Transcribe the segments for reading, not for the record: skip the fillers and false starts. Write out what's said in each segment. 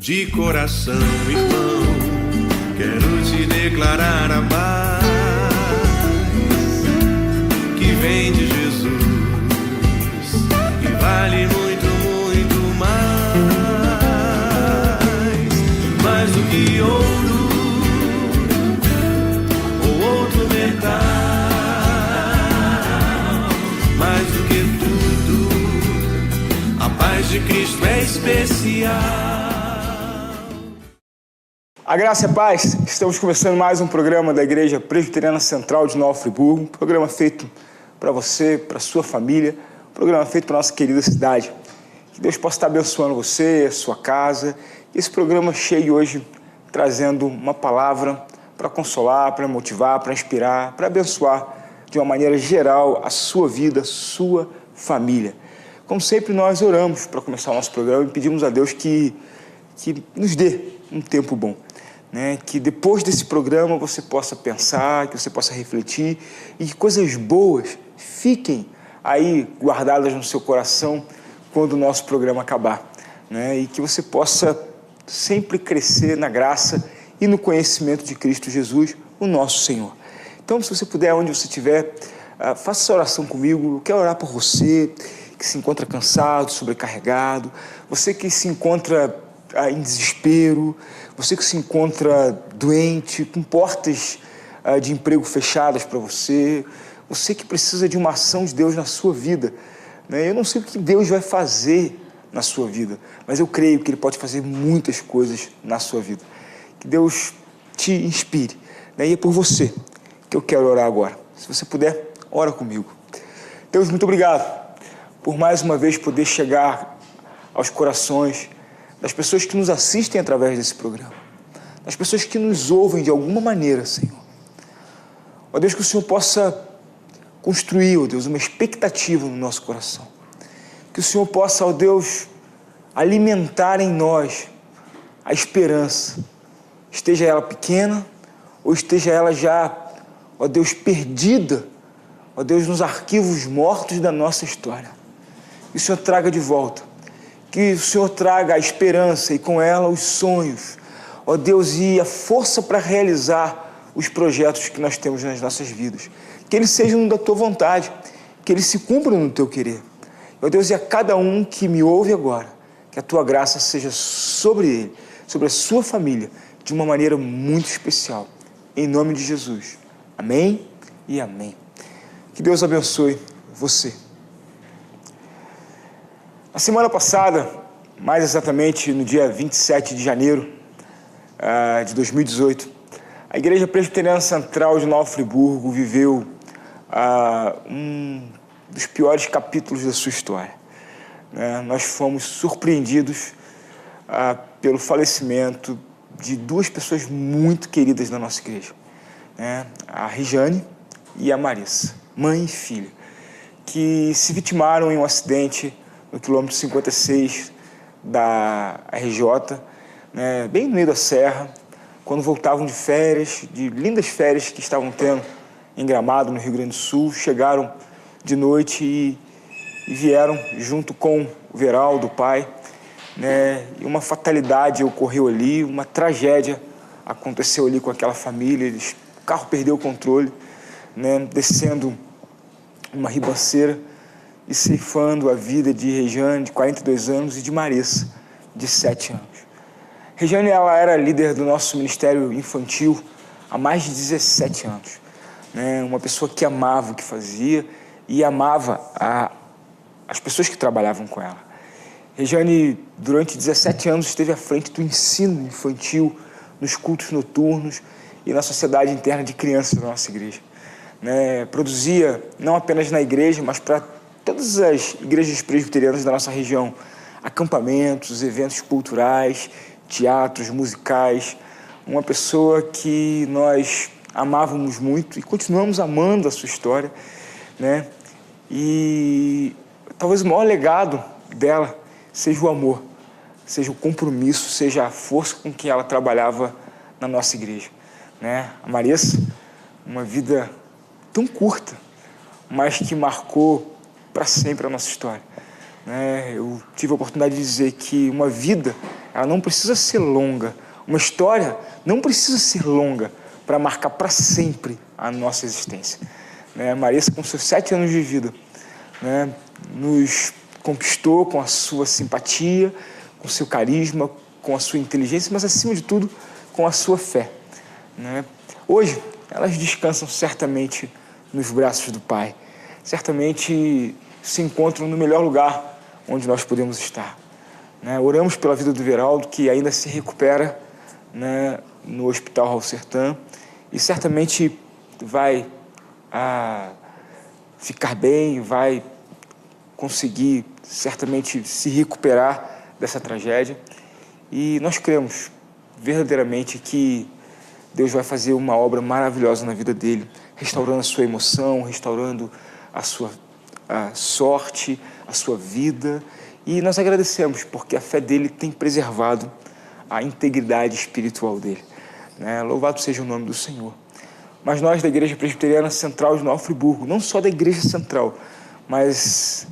De coração, irmão, quero te declarar a paz que vem de Jesus e vale muito, muito mais do que ouro ou outro metal, mais do que tudo, a paz de Cristo é especial. A graça e a paz, estamos começando mais um programa da Igreja Presbiteriana Central de Nova Friburgo, um programa feito para você, para sua família, um programa feito para a nossa querida cidade. Que Deus possa estar abençoando você, a sua casa, e esse programa cheio hoje, trazendo uma palavra para consolar, para motivar, para inspirar, para abençoar de uma maneira geral a sua vida, a sua família. Como sempre, nós oramos para começar o nosso programa e pedimos a Deus que nos dê um tempo bom. Que depois desse programa você possa pensar, que você possa refletir e que coisas boas fiquem aí guardadas no seu coração quando o nosso programa acabar. E que você possa sempre crescer na graça e no conhecimento de Cristo Jesus, o nosso Senhor. Então, se você puder, onde você estiver, faça essa oração comigo. Eu quero orar por você que se encontra cansado, sobrecarregado, você que se encontra em desespero, você que se encontra doente, com portas de emprego fechadas para você, você que precisa de uma ação de Deus na sua vida. Eu não sei o que Deus vai fazer na sua vida, mas eu creio que Ele pode fazer muitas coisas na sua vida. Que Deus te inspire. E é por você que eu quero orar agora. Se você puder, ora comigo. Deus, muito obrigado por mais uma vez poder chegar aos corações das pessoas que nos assistem através desse programa, das pessoas que nos ouvem de alguma maneira, Senhor. Ó Deus, que o Senhor possa construir, ó Deus, uma expectativa no nosso coração. Que o Senhor possa, ó Deus, alimentar em nós a esperança, esteja ela pequena ou esteja ela já, ó Deus, perdida, ó Deus, nos arquivos mortos da nossa história. Que o Senhor traga de volta. Que o Senhor traga a esperança e com ela os sonhos, ó Deus, e a força para realizar os projetos que nós temos nas nossas vidas. Que eles sejam da Tua vontade, que eles se cumpram no Teu querer. Ó Deus, e a cada um que me ouve agora, que a Tua graça seja sobre ele, sobre a sua família, de uma maneira muito especial. Em nome de Jesus. Amém e amém. Que Deus abençoe você. Na semana passada, mais exatamente no dia 27 de janeiro de 2018, a Igreja Presbiteriana Central de Nova Friburgo viveu um dos piores capítulos da sua história. Nós fomos surpreendidos pelo falecimento de duas pessoas muito queridas da nossa igreja, a Rejane e a Marissa, mãe e filha, que se vitimaram em um acidente no quilômetro 56 da RJ, bem no meio da serra, quando voltavam de férias, de lindas férias que estavam tendo em Gramado, no Rio Grande do Sul. Chegaram de noite e vieram junto com o Veraldo, o pai, e uma fatalidade ocorreu ali, uma tragédia aconteceu ali com aquela família. O carro perdeu o controle, descendo uma ribanceira e ceifando a vida de Rejane, de 42 anos, e de Marissa, de 7 anos. Rejane, ela era líder do nosso ministério infantil há mais de 17 anos. Uma pessoa que amava o que fazia e amava as pessoas que trabalhavam com ela. Rejane, durante 17 anos, esteve à frente do ensino infantil, nos cultos noturnos e na sociedade interna de crianças da nossa igreja. Produzia, não apenas na igreja, mas para todas as igrejas presbiterianas da nossa região, acampamentos, eventos culturais, teatros, musicais. Uma pessoa que nós amávamos muito e continuamos amando a sua história, E talvez o maior legado dela seja o amor, seja o compromisso, seja a força com que ela trabalhava na nossa igreja, A Marissa, uma vida tão curta, mas que marcou para sempre a nossa história. Eu tive a oportunidade de dizer que uma vida, ela não precisa ser longa. Uma história não precisa ser longa para marcar para sempre a nossa existência. Marissa, com seus 7 anos de vida, nos conquistou com a sua simpatia, com o seu carisma, com a sua inteligência, mas, acima de tudo, com a sua fé. Hoje, elas descansam certamente nos braços do Pai. Certamente se encontram no melhor lugar onde nós podemos estar. Oramos pela vida do Veraldo, que ainda se recupera no Hospital Raul Sertã, e certamente vai ficar bem, vai conseguir certamente se recuperar dessa tragédia. E nós cremos verdadeiramente que Deus vai fazer uma obra maravilhosa na vida dele, restaurando a sua emoção, restaurando a sua sorte, a sua vida. E nós agradecemos porque a fé dele tem preservado a integridade espiritual dele. Louvado seja o nome do Senhor. Mas nós, da Igreja Presbiteriana Central de Nova Friburgo, não só da Igreja Central, mas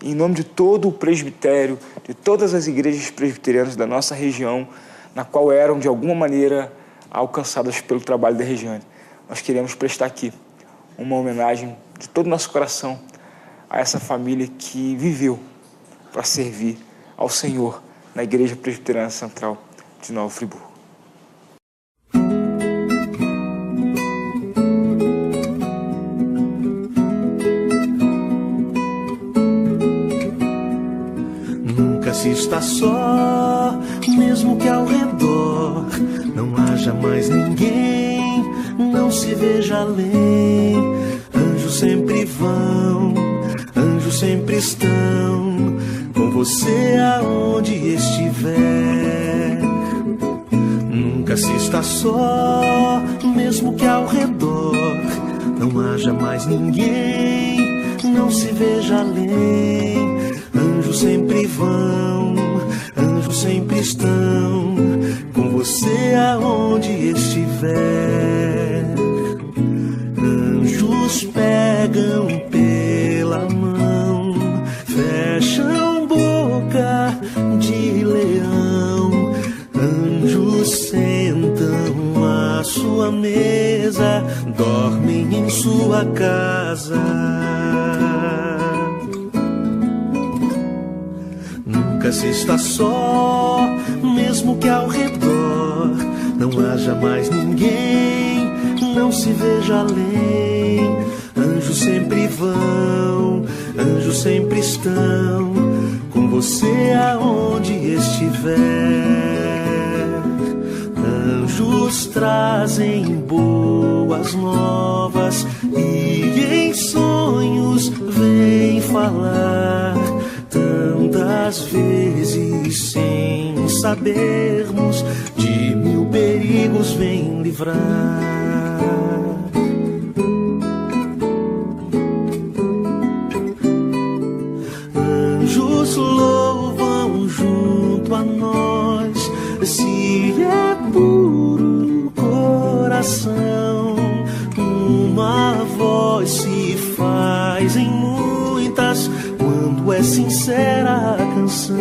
em nome de todo o presbitério, de todas as igrejas presbiterianas da nossa região, na qual eram, de alguma maneira, alcançadas pelo trabalho da Regiane, nós queremos prestar aqui uma homenagem de todo o nosso coração a essa família que viveu para servir ao Senhor na Igreja Presbiteriana Central de Nova Friburgo. Nunca se está só, mesmo que ao redor não haja mais ninguém, não se veja além. Anjos sempre vão, anjos sempre estão com você aonde estiver. Nunca se está só, mesmo que ao redor não haja mais ninguém, não se veja além. Anjos sempre vão, anjos sempre estão com você aonde estiver. Anjos pegam pela mão, fecham boca de leão. Anjos sentam à sua mesa, dormem em sua casa. Nunca se está só, mesmo que ao redor não haja mais ninguém, não se veja além. Anjos sempre vão, anjos sempre estão com você aonde estiver. Anjos trazem boas novas e em sonhos vêm falar. Tantas vezes sem sabermos, de 1000 perigos vem livrar. Anjos louvam junto a nós, se é puro coração. Uma voz se faz em muitas quando é sincera a canção.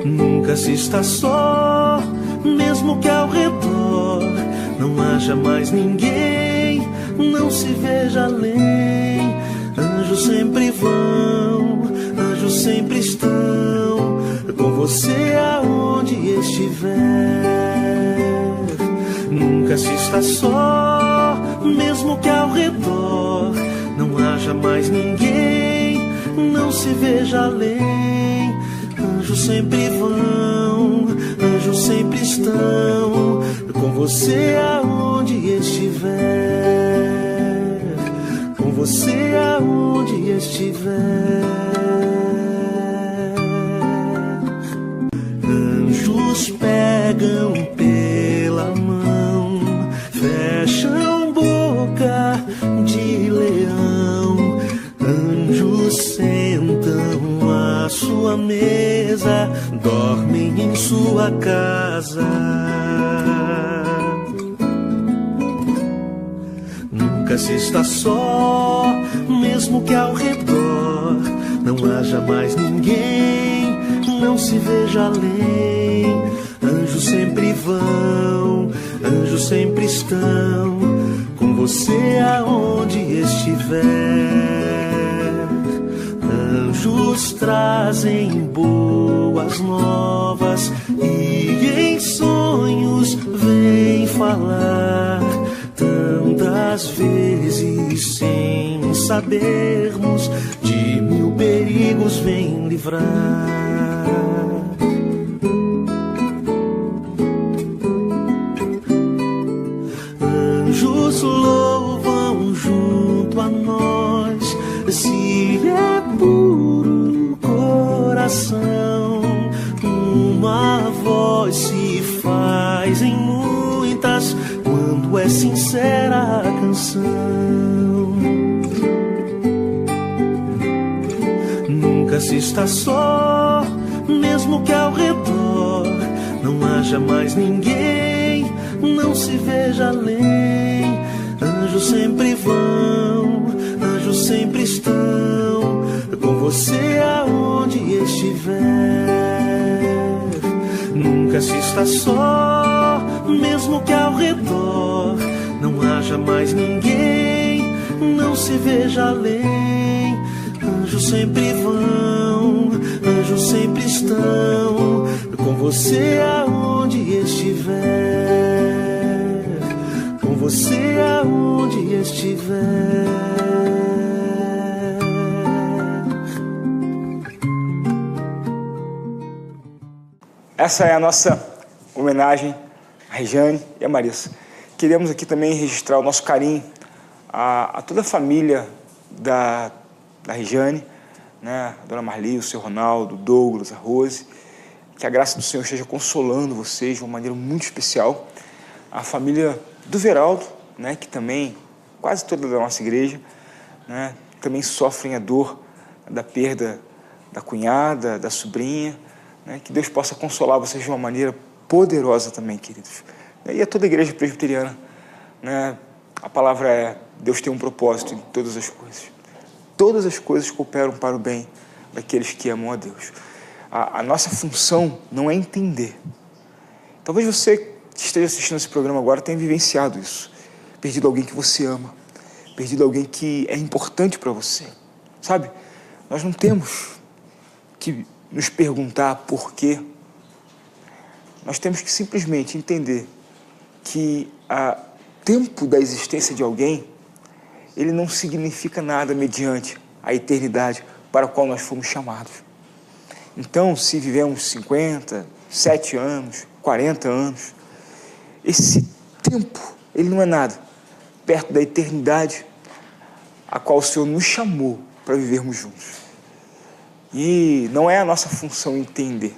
Nunca se está só, mesmo que ao redor não haja mais ninguém, não se veja além. Anjos sempre vão, anjos sempre estão com você aonde estiver. Nunca se está só, mesmo que ao redor não haja mais ninguém, não se veja além. Anjos sempre vão, anjos sempre estão com você aonde estiver. Com você aonde estiver. Anjos pegam pela mão, fecham boca de leão. Anjos sentam à sua mesa, dormem em sua casa. Nunca se está só, mesmo que ao redor não haja mais ninguém, não se veja além. Anjos sempre vão, anjos sempre estão com você aonde estiver. Anjos trazem boas novas e em sonhos vêm falar. Tantas vezes sem sabermos, de mil perigos vem livrar. Anjos louvam junto a nós, se é puro coração. Uma voz se faz em muitas quando é sincera a canção. Nunca se está só, mesmo que ao redor não haja mais ninguém, não se veja além. Anjos sempre vão, anjos sempre estão com você aonde estiver. Nunca se está só, mesmo que ao redor não haja mais ninguém, não se veja além. Anjos sempre vão, anjos sempre estão com você aonde estiver. Com você aonde estiver. Essa é a nossa homenagem a Regiane e a Marissa. Queremos aqui também registrar o nosso carinho a toda a família da Regiane, né? A dona Marli, o seu Ronaldo, o Douglas, a Rose. Que a graça do Senhor esteja consolando vocês de uma maneira muito especial. A família do Veraldo, né? Que também, quase toda da nossa igreja, né? Também sofrem a dor da perda da cunhada, da sobrinha, né? Que Deus possa consolar vocês de uma maneira poderosa também, queridos. E a toda a igreja presbiteriana, né? A palavra é: Deus tem um propósito em todas as coisas. Todas as coisas cooperam para o bem daqueles que amam a Deus. A nossa função não é entender. Talvez você que esteja assistindo esse programa agora tenha vivenciado isso. Perdido alguém que você ama. Perdido alguém que é importante para você. Sabe? Nós não temos que nos perguntar por quê. Nós temos que simplesmente entender que o tempo da existência de alguém, ele não significa nada mediante a eternidade para a qual nós fomos chamados. Então, se vivemos 57 anos, 40 anos, esse tempo, ele não é nada perto da eternidade a qual o Senhor nos chamou para vivermos juntos. E não é a nossa função entender.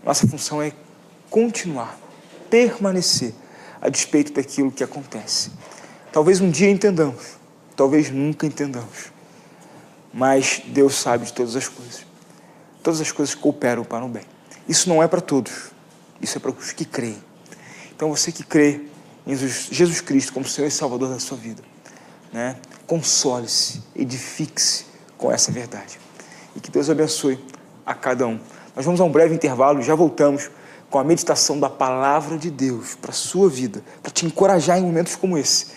Nossa função é continuar, permanecer a despeito daquilo que acontece. Talvez um dia entendamos, talvez nunca entendamos, mas Deus sabe de todas as coisas. Todas as coisas cooperam para o bem. Isso não é para todos, isso é para os que creem. Então você que crê em Jesus Cristo como Senhor e Salvador da sua vida, né? Console-se, edifique-se com essa verdade. E que Deus abençoe a cada um. Nós vamos a um breve intervalo e já voltamos com a meditação da Palavra de Deus para a sua vida, para te encorajar em momentos como esse,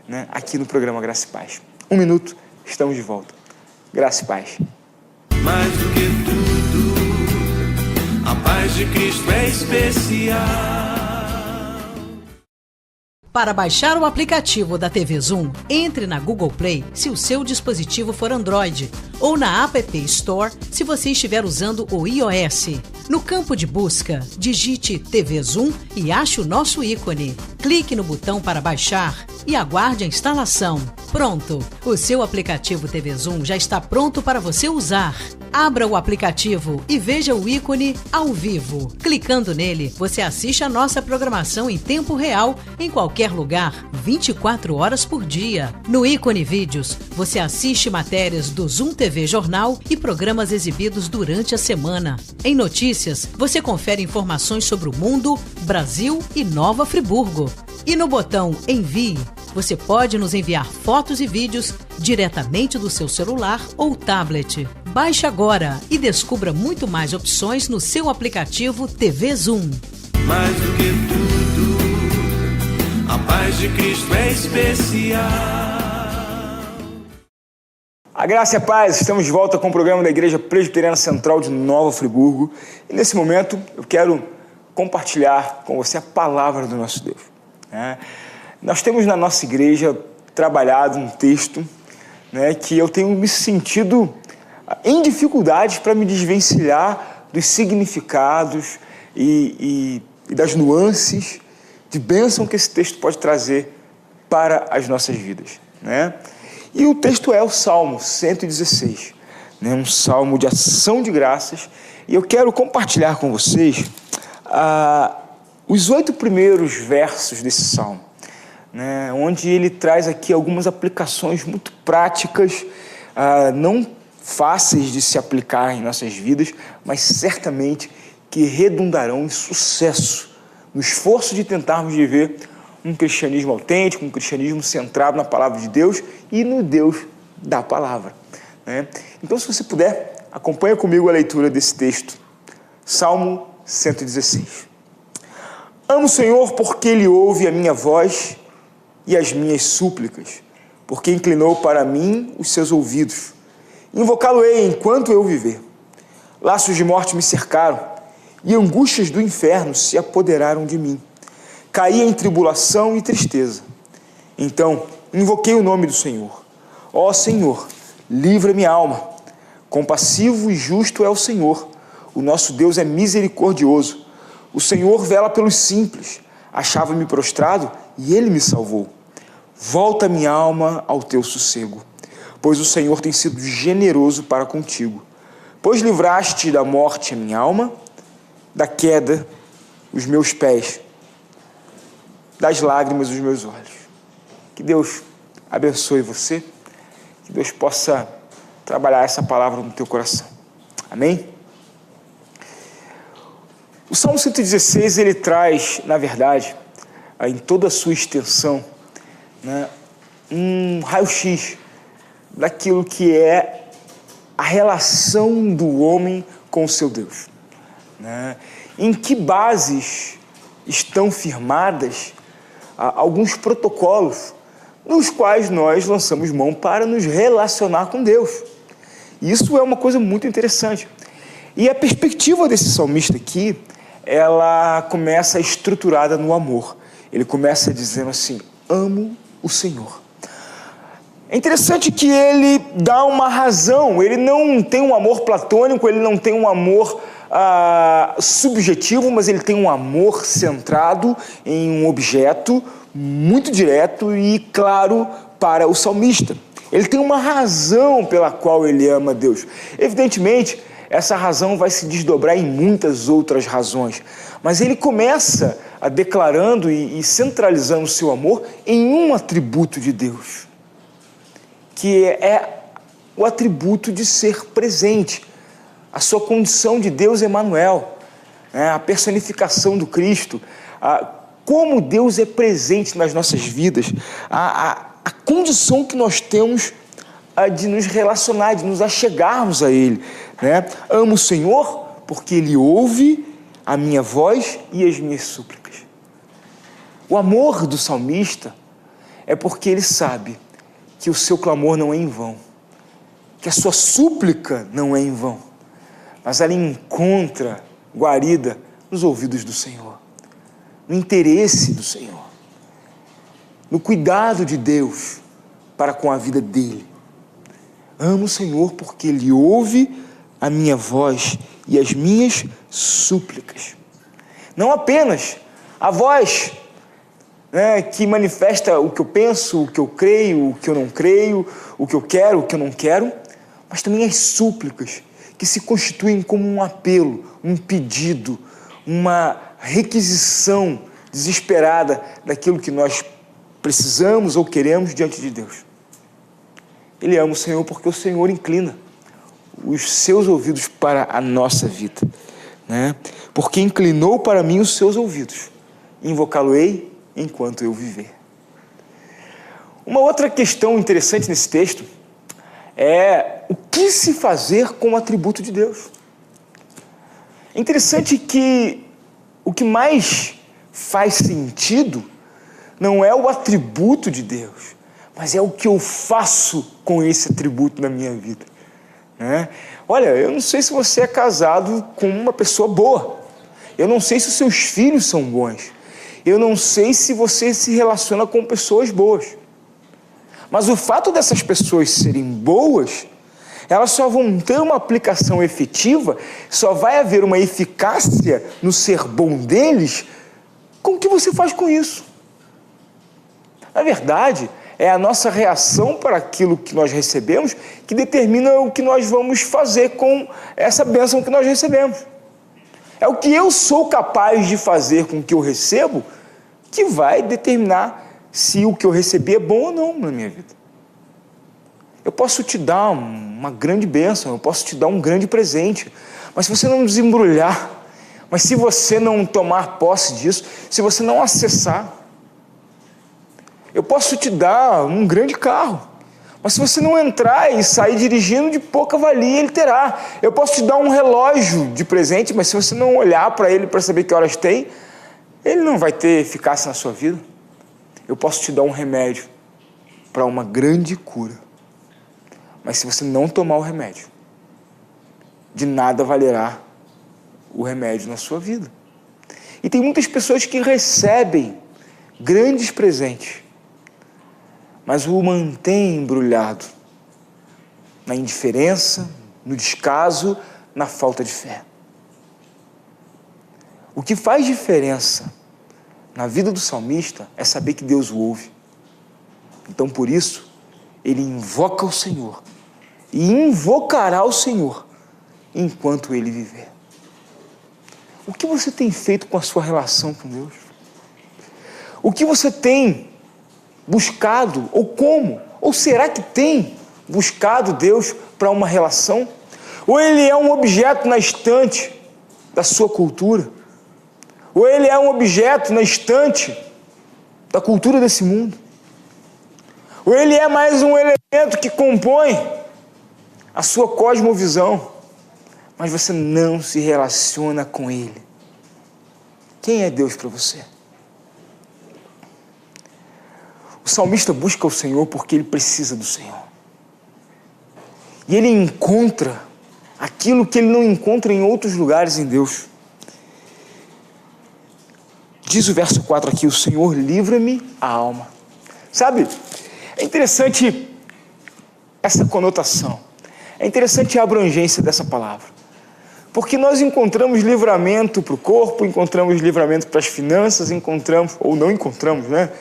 né? Aqui no programa Graça e Paz. 1 minuto, estamos de volta. Graça e Paz. Mais do que tudo, a paz de Cristo é especial. Para baixar o aplicativo da TV Zoom, entre na Google Play se o seu dispositivo for Android ou na App Store se você estiver usando o iOS. No campo de busca, digite TV Zoom e ache o nosso ícone. Clique no botão para baixar e aguarde a instalação. Pronto! O seu aplicativo TV Zoom já está pronto para você usar. Abra o aplicativo e veja o ícone ao vivo. Clicando nele, você assiste a nossa programação em tempo real, em qualquer lugar, 24 horas por dia. No ícone Vídeos, você assiste matérias do Zoom TV Jornal e programas exibidos durante a semana. Em Notícias, você confere informações sobre o mundo, Brasil e Nova Friburgo. E no botão Envie, Você pode nos enviar fotos e vídeos diretamente do seu celular ou tablet. Baixe agora e descubra muito mais opções no seu aplicativo TV Zoom. Mais do que tudo, a paz de Cristo é especial. A graça e a paz, estamos de volta com o programa da Igreja Presbiteriana Central de Nova Friburgo. E nesse momento eu quero compartilhar com você a palavra do nosso Deus. Nós temos na nossa igreja trabalhado um texto que eu tenho me sentido em dificuldades para me desvencilhar dos significados e das nuances de bênção que esse texto pode trazer para as nossas vidas. E o texto é o Salmo 116, um salmo de ação de graças, e eu quero compartilhar com vocês os 8 primeiros versos desse salmo, onde ele traz aqui algumas aplicações muito práticas, não fáceis de se aplicar em nossas vidas, mas certamente que redundarão em sucesso no esforço de tentarmos viver um cristianismo autêntico, um cristianismo centrado na palavra de Deus e no Deus da palavra. Então, se você puder, acompanha comigo a leitura desse texto. Salmo 116. Amo o Senhor porque Ele ouve a minha voz e as minhas súplicas, porque inclinou para mim os seus ouvidos. Invocá-lo-ei enquanto eu viver. Laços de morte me cercaram e angústias do inferno se apoderaram de mim. Caí em tribulação e tristeza. Então, invoquei o nome do Senhor. Ó Senhor, livra minha alma. Compassivo e justo é o Senhor. O nosso Deus é misericordioso. O Senhor vela pelos simples. Achava-me prostrado e Ele me salvou. Volta minha alma ao teu sossego, pois o Senhor tem sido generoso para contigo. Pois livraste da morte a minha alma, da queda os meus pés, das lágrimas os meus olhos. Que Deus abençoe você, que Deus possa trabalhar essa palavra no teu coração. Amém? O Salmo 116, ele traz, na verdade, em toda a sua extensão, um raio-x daquilo que é a relação do homem com o seu Deus. Em que bases estão firmadas alguns protocolos nos quais nós lançamos mão para nos relacionar com Deus. Isso é uma coisa muito interessante. E a perspectiva desse salmista aqui, ela começa estruturada no amor. Ele começa dizendo assim: amo o Senhor. É interessante que ele dá uma razão, ele não tem um amor platônico, ele não tem um amor subjetivo, mas ele tem um amor centrado em um objeto muito direto e claro para o salmista. Ele tem uma razão pela qual ele ama Deus. Evidentemente, essa razão vai se desdobrar em muitas outras razões, mas ele começa declarando e centralizando o seu amor em um atributo de Deus, que é o atributo de ser presente, a sua condição de Deus Emanuel, a personificação do Cristo, como Deus é presente nas nossas vidas, a condição que nós temos de nos relacionar, de nos achegarmos a Ele. Amo o Senhor porque Ele ouve a minha voz e as minhas súplicas. O amor do salmista é porque ele sabe que o seu clamor não é em vão, que a sua súplica não é em vão, mas ela encontra guarida nos ouvidos do Senhor, no interesse do Senhor, no cuidado de Deus para com a vida dele. Amo o Senhor porque Ele ouve a minha voz e as minhas súplicas. Não apenas a voz que manifesta o que eu penso, o que eu creio, o que eu não creio, o que eu quero, o que eu não quero, mas também as súplicas, que se constituem como um apelo, um pedido, uma requisição desesperada daquilo que nós precisamos ou queremos diante de Deus. Ele ama o Senhor porque o Senhor inclina os seus ouvidos para a nossa vida, Porque inclinou para mim os seus ouvidos. Invocá-lo-ei enquanto eu viver. Uma outra questão interessante nesse texto é o que se fazer com o atributo de Deus. É interessante que o que mais faz sentido não é o atributo de Deus, mas é o que eu faço com esse atributo na minha vida, né? Olha, eu não sei se você é casado com uma pessoa boa, eu não sei se os seus filhos são bons, eu não sei se você se relaciona com pessoas boas, mas o fato dessas pessoas serem boas, elas só vão ter uma aplicação efetiva, só vai haver uma eficácia no ser bom deles com o que você faz com isso. Na verdade, é a nossa reação para aquilo que nós recebemos que determina o que nós vamos fazer com essa bênção que nós recebemos. É o que eu sou capaz de fazer com o que eu recebo que vai determinar se o que eu recebi é bom ou não na minha vida. Eu posso te dar uma grande bênção, eu posso te dar um grande presente, mas se você não desembrulhar, mas se você não tomar posse disso, se você não acessar, eu posso te dar um grande carro, mas se você não entrar e sair dirigindo, de pouca valia ele terá. Eu posso te dar um relógio de presente, mas se você não olhar para ele para saber que horas tem, ele não vai ter eficácia na sua vida. Eu posso te dar um remédio para uma grande cura, mas se você não tomar o remédio, de nada valerá o remédio na sua vida. E tem muitas pessoas que recebem grandes presentes, mas o mantém embrulhado na indiferença, no descaso, na falta de fé. O que faz diferença na vida do salmista é saber que Deus o ouve. Então, por isso, ele invoca o Senhor e invocará o Senhor enquanto ele viver. O que você tem feito com a sua relação com Deus? O que você tem buscado, ou como? Ou será que tem buscado Deus para uma relação? Ou ele é um objeto na estante da sua cultura? Ou ele é um objeto na estante da cultura desse mundo? Ou ele é mais um elemento que compõe a sua cosmovisão, mas você não se relaciona com ele? Quem é Deus para você? O salmista busca o Senhor porque ele precisa do Senhor. E ele encontra aquilo que ele não encontra em outros lugares em Deus. Diz o verso 4 aqui: o Senhor livra-me a alma. Sabe, é interessante essa conotação, é interessante a abrangência dessa palavra, porque nós encontramos livramento para o corpo, encontramos livramento para as finanças, encontramos, ou não encontramos, né?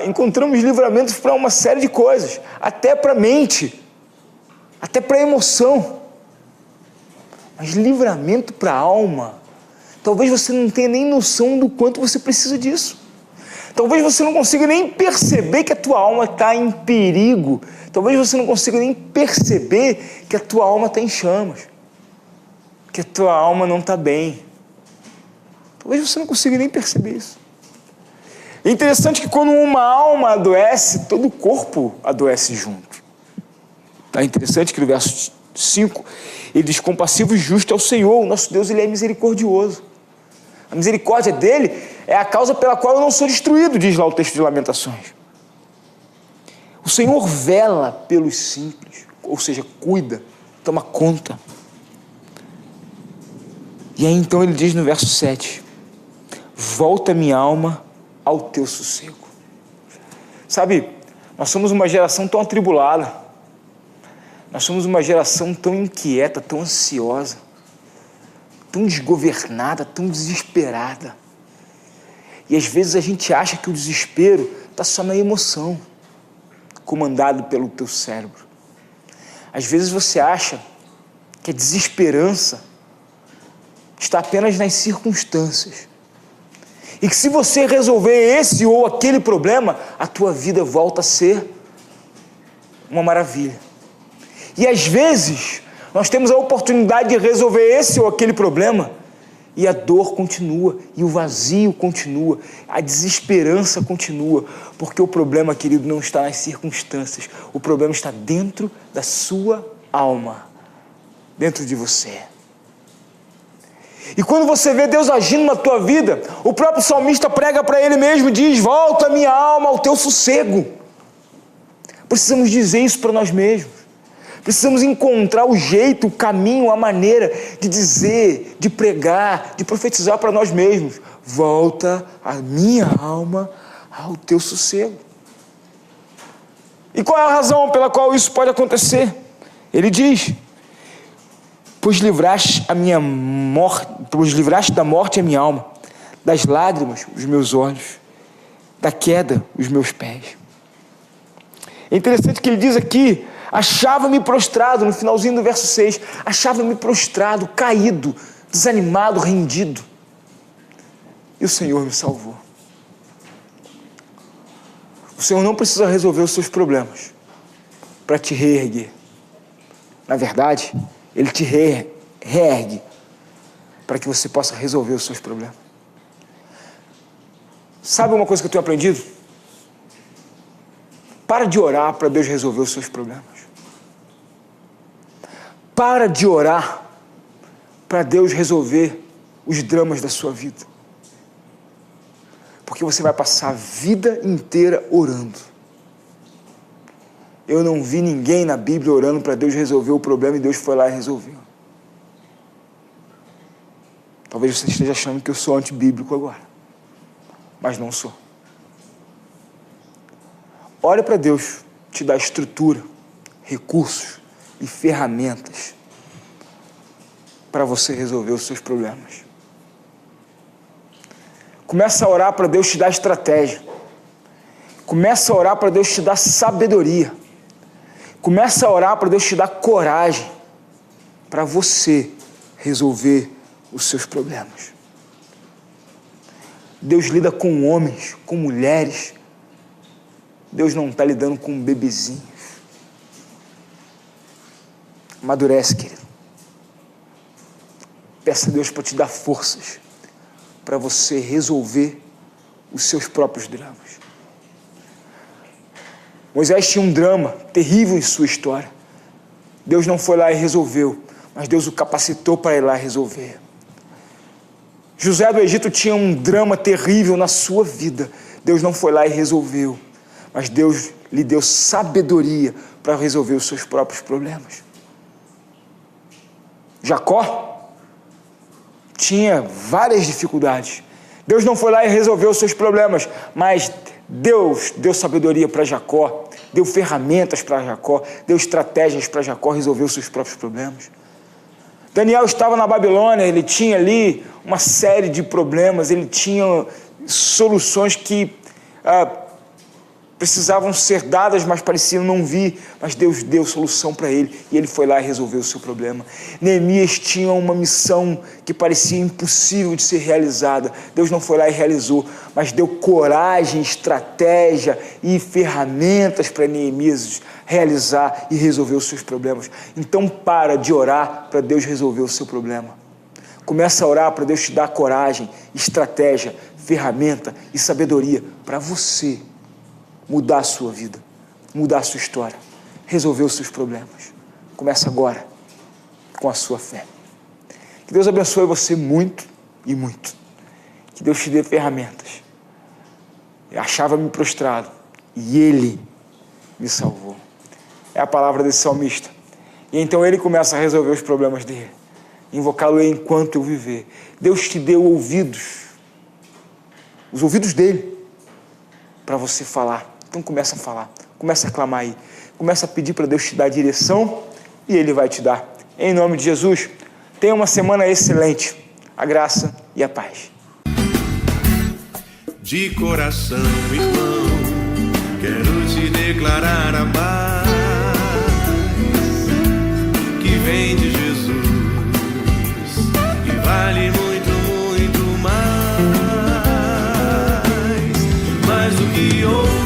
Encontramos livramentos para uma série de coisas, até para a mente, até para a emoção, mas livramento para a alma, talvez você não tenha nem noção do quanto você precisa disso. Talvez você não consiga nem perceber que a tua alma está em perigo. Talvez você não consiga nem perceber que a tua alma está em chamas, que a tua alma não está bem. Talvez você não consiga nem perceber isso. É interessante que quando uma alma adoece, todo o corpo adoece junto. É interessante que no verso 5, ele diz: compassivo e justo é o Senhor, o nosso Deus, ele é misericordioso. A misericórdia dele é a causa pela qual eu não sou destruído, diz lá o texto de Lamentações. O Senhor vela pelos simples, ou seja, cuida, toma conta. E aí então ele diz no verso 7, volta minha alma ao teu sossego. Sabe, nós somos uma geração tão atribulada, nós somos uma geração tão inquieta, tão ansiosa, tão desgovernada, tão desesperada. E às vezes a gente acha que o desespero está só na emoção, comandado pelo teu cérebro. Às vezes você acha que a desesperança está apenas nas circunstâncias. E que se você resolver esse ou aquele problema, a tua vida volta a ser uma maravilha. E às vezes nós temos a oportunidade de resolver esse ou aquele problema E a dor continua, e o vazio continua, a desesperança continua, porque o problema, querido, não está nas circunstâncias, o problema está dentro da sua alma, dentro de você. E quando você vê Deus agindo na tua vida, o próprio salmista prega para ele mesmo e diz: volta minha alma ao teu sossego. Precisamos dizer isso para nós mesmos. Precisamos encontrar o jeito, o caminho, a maneira de dizer, de pregar, de profetizar para nós mesmos: volta a minha alma ao teu sossego. E qual é a razão pela qual isso pode acontecer? Ele diz: pois livraste da morte a minha alma, das lágrimas os meus olhos, da queda os meus pés. É interessante que ele diz aqui: achava-me prostrado, no finalzinho do verso 6, achava-me prostrado, caído, desanimado, rendido. E o Senhor me salvou. O Senhor não precisa resolver os seus problemas para te reerguer. Na verdade, Ele te reergue para que você possa resolver os seus problemas. Sabe uma coisa que eu tenho aprendido? Para de orar para Deus resolver os seus problemas. Para de orar para Deus resolver os dramas da sua vida. Porque você vai passar a vida inteira orando. Eu não vi ninguém na Bíblia orando para Deus resolver o problema e Deus foi lá e resolveu. Talvez você esteja achando que eu sou antibíblico agora, mas não sou. Ore para Deus te dar estrutura, recursos e ferramentas para você resolver os seus problemas. Começa a orar para Deus te dar estratégia. Começa a orar para Deus te dar sabedoria. Começa a orar para Deus te dar coragem para você resolver os seus problemas. Deus lida com homens, com mulheres. Deus não está lidando com bebezinhos. Amadurece, querido. Peça a Deus para te dar forças para você resolver os seus próprios dramas. Moisés tinha um drama terrível em sua história. Deus não foi lá e resolveu, mas Deus o capacitou para ir lá resolver. José do Egito tinha um drama terrível na sua vida. Deus não foi lá e resolveu, mas Deus lhe deu sabedoria para resolver os seus próprios problemas. Jacó tinha várias dificuldades. Deus não foi lá e resolveu os seus problemas, mas Deus deu sabedoria para Jacó, deu ferramentas para Jacó, deu estratégias para Jacó resolver os seus próprios problemas. Daniel estava na Babilônia, ele tinha ali uma série de problemas, ele tinha soluções que precisavam ser dadas, mas pareciam não vir, mas Deus deu solução para ele, e ele foi lá e resolveu o seu problema. Neemias tinha uma missão que parecia impossível de ser realizada, Deus não foi lá e realizou, mas deu coragem, estratégia e ferramentas para Neemias realizar e resolver os seus problemas. Então para de orar para Deus resolver o seu problema. Começa a orar para Deus te dar coragem, estratégia, ferramenta e sabedoria para você mudar a sua vida, mudar a sua história, resolver os seus problemas. Começa agora com a sua fé. Que Deus abençoe você muito e muito. Que Deus te dê ferramentas. Eu achava-me prostrado e Ele me salvou. É a palavra desse salmista. E então ele começa a resolver os problemas dele. Invocá-lo enquanto eu viver. Deus te deu ouvidos, os ouvidos dele, para você falar. Então começa a falar, começa a clamar aí, começa a pedir para Deus te dar direção e Ele vai te dar. Em nome de Jesus, tenha uma semana excelente, a graça e a paz. De coração, irmão, quero te declarar a paz que vem de Jesus e vale muito, muito mais do que ouro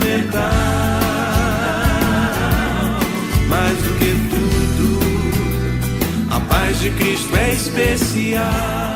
metal, mais do que tudo, a paz de Cristo é especial.